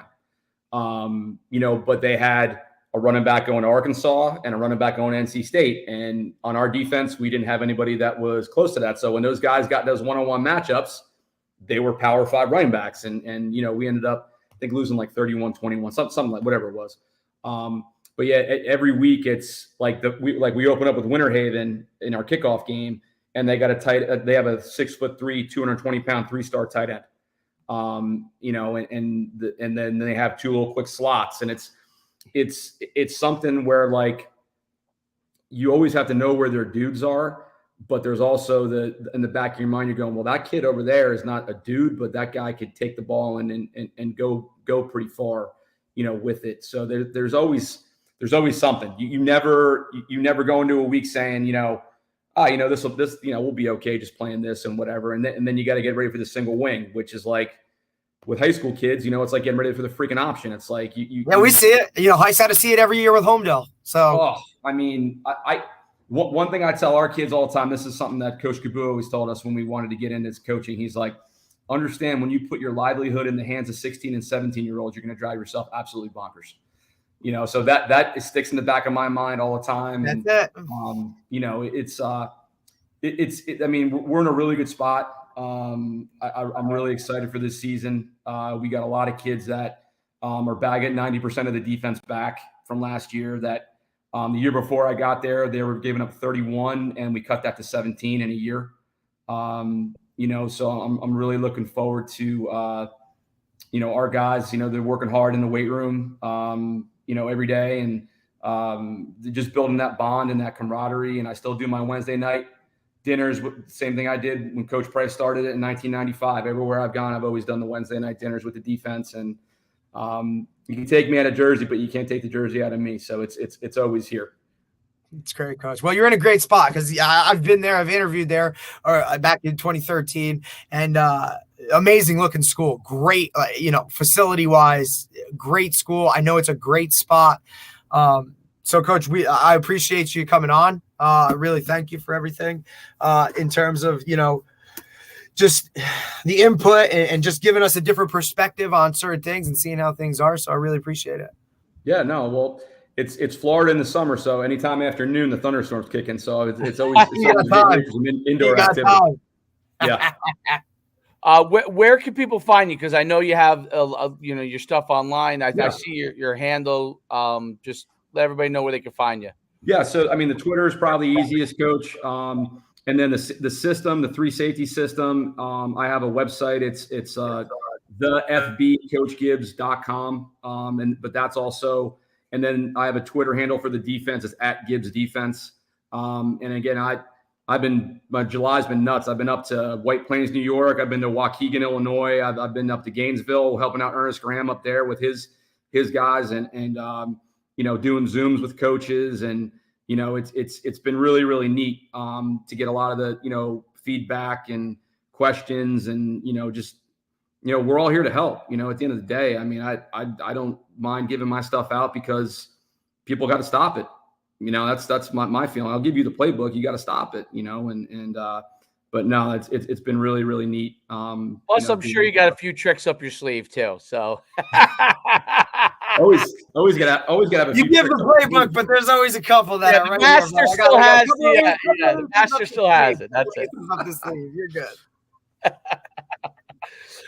halftime. But they had a running back going to Arkansas and a running back going to NC State. And on our defense, we didn't have anybody that was close to that. So when those guys got those one-on-one matchups, they were Power 5 running backs. And we ended up, I think, losing like 31-21, something like whatever it was. But yeah, every week it's like we open up with Winter Haven in our kickoff game, and they got they have a 6'3", 220-pound 3-star tight end. And then they have 2 little quick slots, and it's something where like you always have to know where their dudes are, but there's also in the back of your mind, you're going, well, that kid over there is not a dude, but that guy could take the ball and go pretty far, with it. So there's always something. You never go into a week saying, this we'll be okay just playing this and whatever. And then you got to get ready for the single wing, which is like with high school kids, it's like getting ready for the freaking option. It's like we see it. Heights had to see it every year with Homedale. So I mean, one thing I tell our kids all the time, this is something that Coach Kabu always told us when we wanted to get into his coaching. He's like, understand when you put your livelihood in the hands of 16 and 17-year-olds, you're going to drive yourself absolutely bonkers. So that sticks in the back of my mind all the time. That's and, I mean, we're in a really good spot. I'm really excited for this season. We got a lot of kids that are bagging 90% of the defense back from last year. That the year before I got there, they were giving up 31, and we cut that to 17 in a year. So I'm really looking forward to our guys. They're working hard in the weight room. Every day, and just building that bond and that camaraderie. And I still do my Wednesday night dinners, same thing I did when Coach Price started it in 1995. Everywhere I've gone, I've always done the Wednesday night dinners with the defense. And you can take me out of Jersey, but you can't take the Jersey out of me. So it's always here. It's great, Coach. Well, you're in a great spot because I've been there. I've interviewed there back in 2013, and amazing looking school. Great, facility wise, great school. I know it's a great spot. So, Coach, I appreciate you coming on. I really thank you for everything in terms of just the input and just giving us a different perspective on certain things and seeing how things are. So I really appreciate it. Yeah, no, well. It's Florida in the summer, so anytime after noon the thunderstorms kick in. So it's always indoor activity. Yeah. Where can people find you? Because I know you have your stuff online. I see your handle. Just let everybody know where they can find you. Yeah. So I mean, the Twitter is probably easiest, Coach. And then the system, the 3 safety system. I have a website. It's thefbcoachgibbs.com. But that's also. And then I have a Twitter handle for the defense. It's @GibbsDefense. And again, my July's been nuts. I've been up to White Plains, New York. I've been to Waukegan, Illinois. I've been up to Gainesville, helping out Ernest Graham up there with his guys, and doing Zooms with coaches. And it's been really, really neat to get a lot of the feedback and questions, and just. We're all here to help, at the end of the day. I mean, I don't mind giving my stuff out because people got to stop it. That's my feeling. I'll give you the playbook. You got to stop it, but no, it's been really, really neat. Plus, I'm sure you got a few tricks up your sleeve too. So always gotta have a few. You give the playbook, but there's always a couple that the master still has the master still has it. That's it. Up the sleeve. You're good.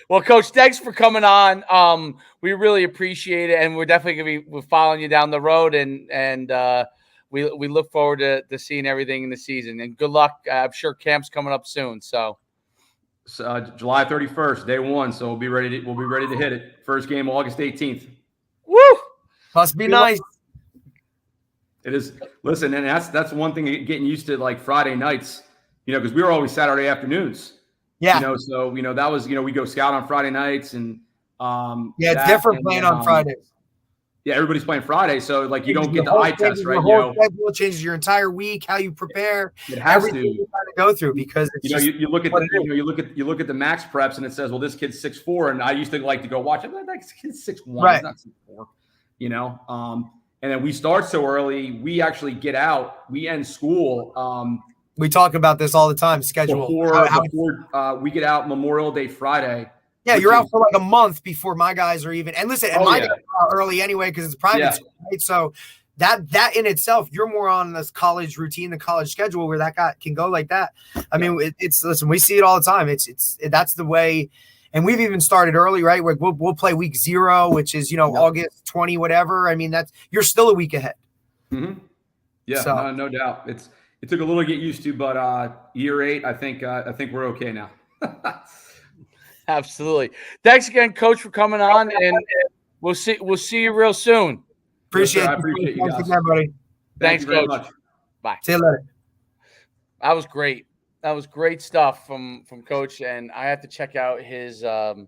Well, Coach, thanks for coming on. We really appreciate it, and we're definitely going to be following you down the road, and we look forward to seeing everything in the season. And good luck. I'm sure camp's coming up soon. So July 31st, day 1. So we'll be ready to hit it. First game, August 18th. Woo! Must be nice. It is. Listen, and that's one thing, getting used to like Friday nights. Because we were always Saturday afternoons. Yeah. So that was we go scout on Friday nights, and it's different playing on Fridays. Yeah, everybody's playing Friday, so like you don't get the whole eye test, right? Your whole schedule changes your entire week, how you prepare. It has everything to. you got to go through because it's you look at the you look at the max preps and it says, well, this kid's 6'4", and I used to like to go watch. I'm like, that kid's 6'1", right. He's not 6'4", you know. And then we start so early, we actually get out, we end school. We talk about this all the time. Schedule before we get out Memorial Day Friday. Yeah, you're out for like a month before my guys are even. And listen, my guys are out early anyway because it's private school, right? So that in itself, you're more on this college routine, the college schedule where that guy can go like that. I mean, listen, we see it all the time. That's the way. And we've even started early, right? We'll play week 0, which is August 20, whatever. I mean, you're still a week ahead. Mm-hmm. Yeah, so, no doubt. It took a little to get used to, but year 8, I think we're okay now. Absolutely. Thanks again, Coach, for coming on, and we'll see you real soon. Appreciate I appreciate you guys. Again, buddy. Thanks, very Coach. Much. Bye. See you later. That was great. That was great stuff from Coach, and I have to check out his Cover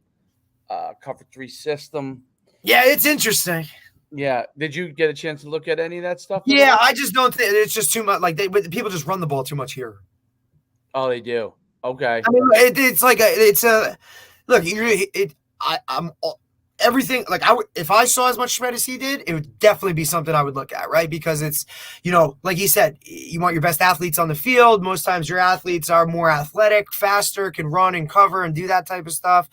3 system. Yeah, it's interesting. Yeah. Did you get a chance to look at any of that stuff? Yeah, I just don't think it's just too much. Like people just run the ball too much here. Oh, they do. Okay. I mean, it's a look. I'm everything. Like if I saw as much shred as he did, it would definitely be something I would look at, right? Because it's like he said, you want your best athletes on the field. Most times your athletes are more athletic, faster, can run and cover and do that type of stuff,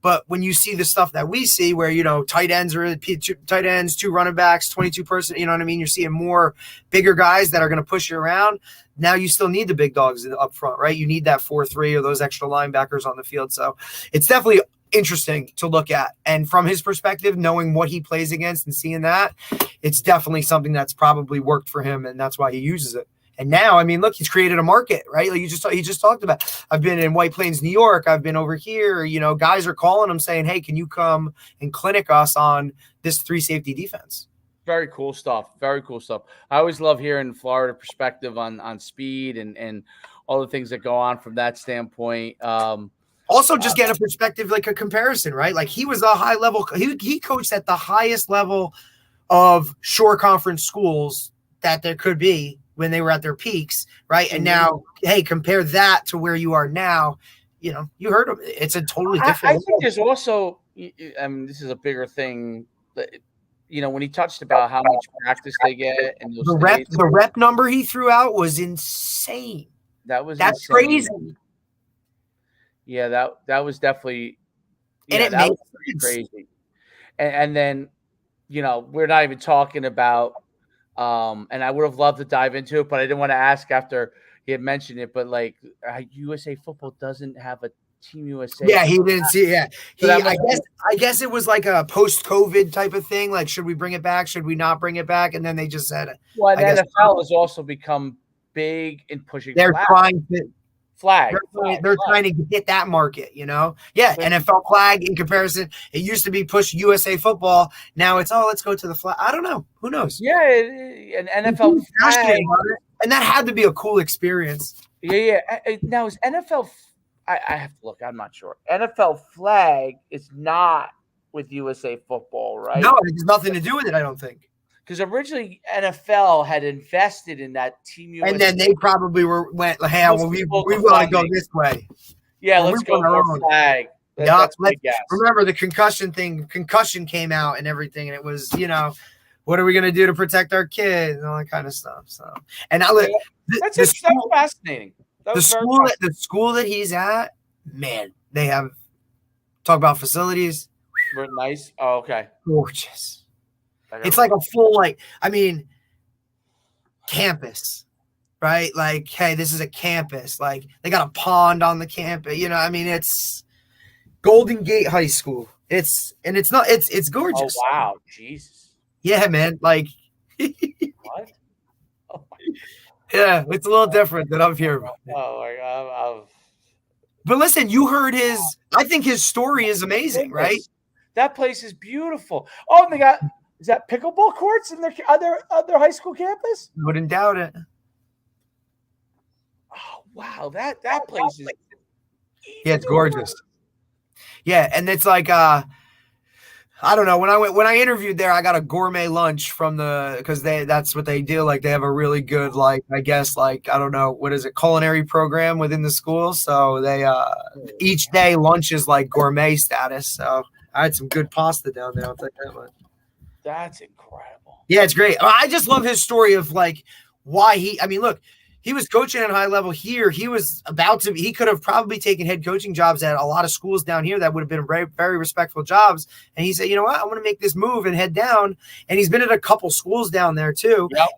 But when you see the stuff that we see where, tight ends, 2 running backs, 22 person, you know what I mean? You're seeing more bigger guys that are going to push you around. Now you still need the big dogs up front, right? You need that 4-3 or those extra linebackers on the field. So it's definitely interesting to look at. And from his perspective, knowing what he plays against and seeing that, it's definitely something that's probably worked for him. And that's why he uses it. And now, I mean, look, he's created a market, right? Like he just talked about. I've been in White Plains, New York. I've been over here. Guys are calling him saying, "Hey, can you come and clinic us on this 3 safety defense?" Very cool stuff. Very cool stuff. I always love hearing Florida perspective on speed and all the things that go on from that standpoint. Also, just getting a perspective, like a comparison, right? Like he was a high level. He coached at the highest level of shore conference schools that there could be when they were at their peaks, right? And now, hey, compare that to where you are now. You heard him. It's a totally different. I think there's also, I mean, this is a bigger thing. When he touched about how much practice they get and the rep number he threw out was insane. That's insane. Crazy. Yeah, that was definitely, and it that was crazy. And then, we're not even talking about. And I would have loved to dive into it, but I didn't want to ask after he had mentioned it. But like USA football doesn't have a Team USA. Yeah, he didn't see. Yeah, I guess it was like a post-COVID type of thing. Like, should we bring it back? Should we not bring it back? And then they just said it. Well, the NFL has also become big in pushing. They're trying to flag. They're trying to hit that market. Yeah, NFL flag in comparison. It used to be push USA football. Now it's let's go to the flag. I don't know. Who knows? Yeah, an NFL flag, and that had to be a cool experience. Yeah. Now is NFL. I have to look. I'm not sure. NFL flag is not with USA football, right? No, it has nothing to do with it. I don't think. Because originally NFL had invested in that Team USA. And then they probably went, hey, we want to go this way. Yeah, let's go for flag. Remember the concussion thing. Concussion came out and everything, and it was, what are we going to do to protect our kids and all that kind of stuff. So, and that's fascinating. The school that he's at, man, they have talk about facilities. We're nice. Oh, okay. Gorgeous. It's like a full, campus, right? Like, hey, this is a campus. Like, they got a pond on the campus. It's Golden Gate High School. It's gorgeous. Oh, wow. Jesus. Yeah, man. Like, what? Oh, my God. Yeah, it's a little different than up here. Oh, my God. But listen, you heard I think his story is amazing, right? That place is beautiful. Oh, they got, is that pickleball courts in their other high school campus? Wouldn't doubt it. Oh, wow. That place is. Yeah, it's gorgeous. Yeah, and it's like, I don't know. When I interviewed there, I got a gourmet lunch from because that's what they do. Like they have a really good, like, I guess, like, I don't know, what is it, culinary program within the school. So they each day lunch is like gourmet status. So I had some good pasta down there. I'll take that much. That's incredible. Yeah, it's great. I just love his story of like why look, he was coaching at a high level here. He could have probably taken head coaching jobs at a lot of schools down here that would have been very, very respectful jobs. And he said, you know what, I want to make this move and head down. And he's been at a couple schools down there too. Yep.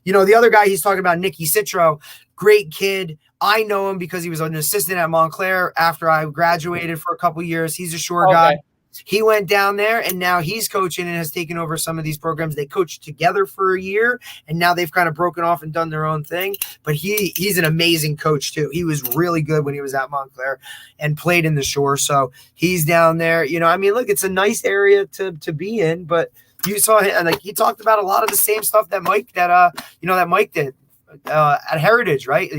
You know, the other guy he's talking about, Nicky Citro, great kid. I know him because he was an assistant at Montclair after I graduated for a couple years. He's a sure guy. He went down there, and now he's coaching and has taken over some of these programs. They coached together for a year, and now they've kind of broken off and done their own thing. But he's an amazing coach, too. He was really good when he was at Montclair and played in the Shore. So he's down there. You know, I mean, look, it's a nice area to be in, but you saw him, like, he talked about a lot of the same stuff that Mike did at Heritage, right?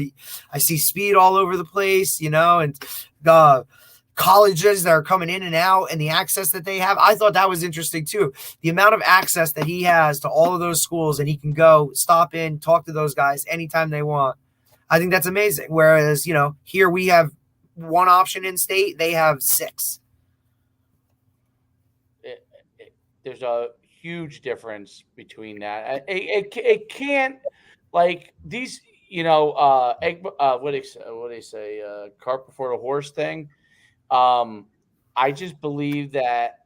I see speed all over the place, you know, and the colleges that are coming in and out and the access that they have. I thought that was interesting too. The amount of access that he has to all of those schools, and he can go stop in, talk to those guys anytime they want. I think that's amazing. Whereas, you know, here we have one option in state, they have 6. There's a huge difference between that. It can't, like, these, you know, what do they say, cart before the horse thing. I just believe that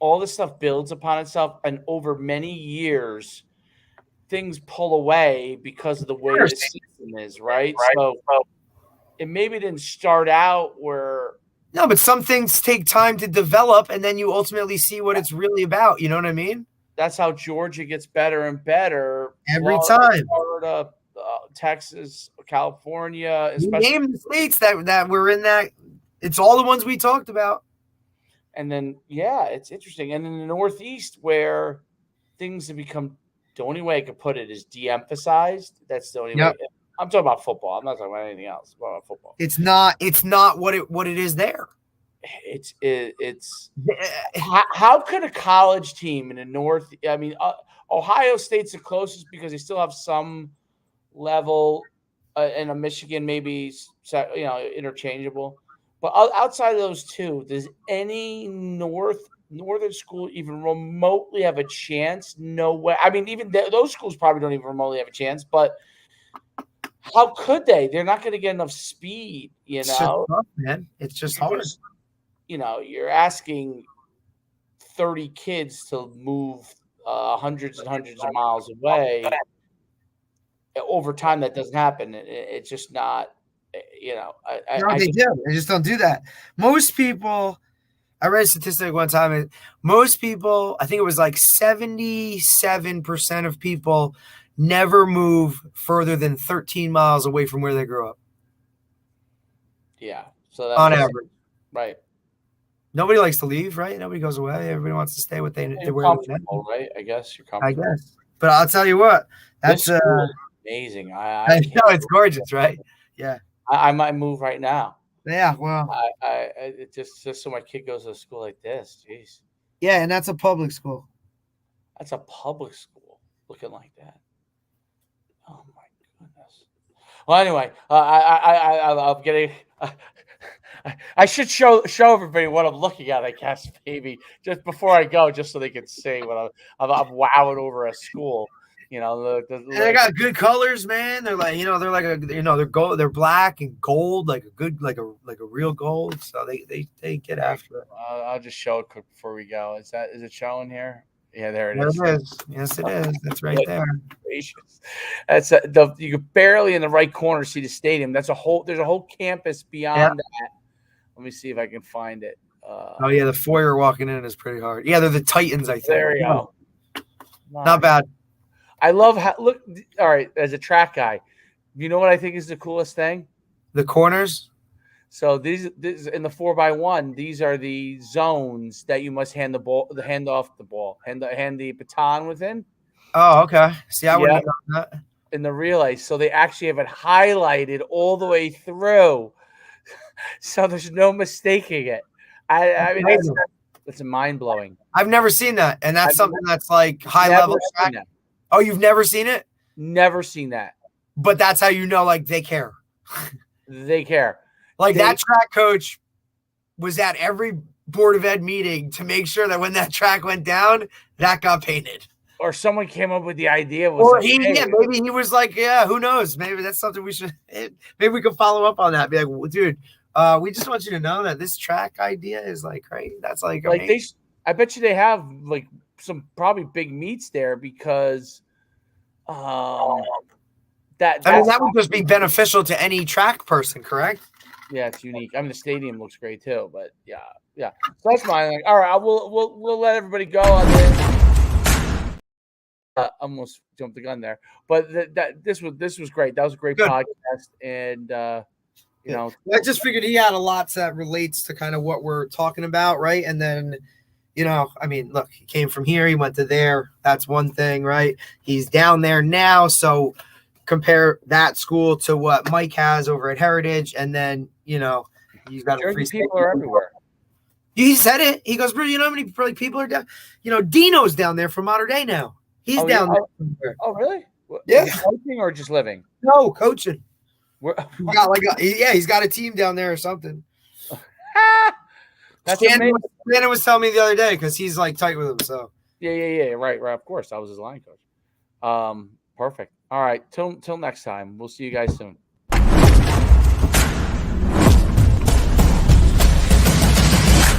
all this stuff builds upon itself, and over many years, things pull away because of the way the system is, right? So it maybe didn't start out where. No, but some things take time to develop, and then you ultimately see what it's really about. You know what I mean? That's how Georgia gets better and better every time. Florida, Texas, California, especially name the states that were in that. It's all the ones we talked about. And then, yeah, it's interesting. And in the Northeast, where things have become, the only way I could put it is de-emphasized. That's the only way. I'm talking about football. I'm not talking about anything else. I'm talking about football. It's not what it is there. It's how could a college team in the North? I mean, Ohio State's the closest because they still have some level, and a Michigan maybe, you know, interchangeable. But outside of those two, does any northern school even remotely have a chance? No way. I mean, even those schools probably don't even remotely have a chance. But how could they? They're not going to get enough speed, you know. It's just tough, man. It's just hard. You know, you're asking 30 kids to move hundreds and hundreds of miles away. Over time, that doesn't happen. It's just not. You know, they just don't do that. Most people, I read a statistic one time, and most people, I think it was like 77% of people never move further than 13 miles away from where they grew up. Yeah. So that's on average. Right. Nobody likes to leave, right? Nobody goes away. Everybody wants to stay what they were. Right? I guess you're comfortable. I guess. But I'll tell you what, that's amazing. I know it's gorgeous, right? Yeah. I might move right now. Yeah, well, it just so my kid goes to a school like this. Jeez. Yeah, and that's a public school. That's a public school looking like that. Oh my goodness. Well, anyway, I'm getting. I should show everybody what I'm looking at. I guess maybe just before I go, just so they can see what I'm wowing over a school. You know, they got good colors, man. They're like, they're gold, they're black and gold, like a real gold. So they get after it. I'll just show it quick before we go. Is it showing here? Yeah, there it is. Yes, it is. That's right there. That's you could barely in the right corner see the stadium. There's a whole campus beyond that. Let me see if I can find it. Oh yeah, the foyer walking in is pretty hard. Yeah, they're the Titans, I think. There you go. Not bad. I love how look. All right, as a track guy, you know what I think is the coolest thing? The corners. So these in the 4x1, these are the zones that you must hand the baton within. Oh, okay. See, I wouldn't have known that. In the relay, so they actually have it highlighted all the way through, so there's no mistaking it. I mean, It's mind blowing. I've never seen that, and that's I've something that's like high Never level seen track. that. Oh, you've never seen it? Never seen that. But that's how you know, like, they care. They care. Like, that track coach was at every Board of Ed meeting to make sure that when that track went down, that got painted. Or someone came up with the idea. Or maybe he was like, yeah, who knows? Maybe that's something we should. Maybe we could follow up on that. Be like, well, dude, we just want you to know that this track idea is like crazy. That's like I bet you they have like some probably big meets there because that would just be beneficial to any track person, correct? Yeah, it's unique. I mean, the stadium looks great too, but yeah. So that's mine. Like, all right, we'll let everybody go on this. Almost jumped the gun there, but this was great. That was a great podcast, and you know, I just figured he had a lot that relates to kind of what we're talking about, right? And then, you know, I mean, look, he came from here, he went to there. That's one thing, right? He's down there now, so compare that school to what Mike has over at Heritage, and then, you know, he's got a free people are everywhere. He said it. He goes, bro, you know how many people are down? You know, Dino's down there from Modern Day now. He's down there. Oh, really? Yeah. Coaching or just living? No, coaching. He's he's got a team down there or something. Shannon was telling me the other day because he's like tight with him. So yeah. Right. Of course, I was his line coach. Perfect. All right. Till next time. We'll see you guys soon.